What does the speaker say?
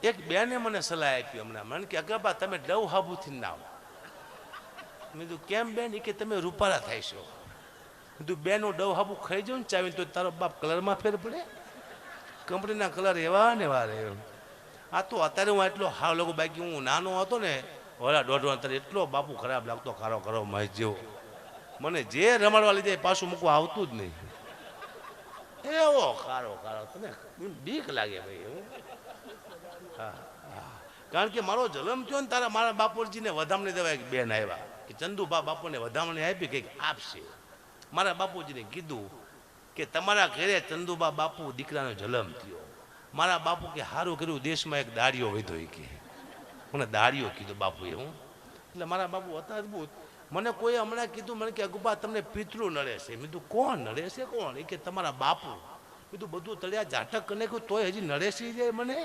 એક બેને મને સલાહ આપી હમણાં, મને કે અગાબા તમે ડવ હાબુથી ના આવો. મેં કીધું કેમ બેન? કે તમે રૂપાળા થાય છો. કીધું બેન હું ડવ હાબુ ખાઈ જાઉં ને ચાવીને તો તારો બાપ કલરમાં ફેર પડે. કંપનીના કલર એવા ને એવા રહે. આ તો અત્યારે હું એટલો હાવ લોકો બાકી હું નાનો હતો ને ઓલા 1.5 અત્યારે એટલો બાપુ ખરાબ લાગતો, ખારો ખરો મહેશ જેવો. મને જે રમાડવા લીધે પાછું મૂકવા આવતું જ નહીં. એવો ખારો ખારો તને બીક લાગે ભાઈ. હા હા, કારણ કે મારો જન્મ થયો ને તારા મારા બાપુજીને વધામણી દેવાય કે બેન આવ્યા કે ચંદુબા બાપુને વધામણી આપી કંઈક આપશે. મારા બાપુજીને કીધું કે તમારા ઘરે ચંદુબા બાપુ દીકરાનો જન્મ થયો. મારા બાપુ કે સારું કર્યું દેશમાં એક દાડિયો વધ્યો કે મને દાડિયો કીધું બાપુએ. હું એટલે મારા બાપુ હતા અદભુત. મને કોઈ હમણાં કીધું, મને કે અગુબા તમને પિતૃ નડે છે. મેં કીધું કોણ નડે છે? કોણ? એ કે તમારા બાપુ. કીધું બધું તળિયા ઝાટક કરીને તોય હજી નડે છે મને.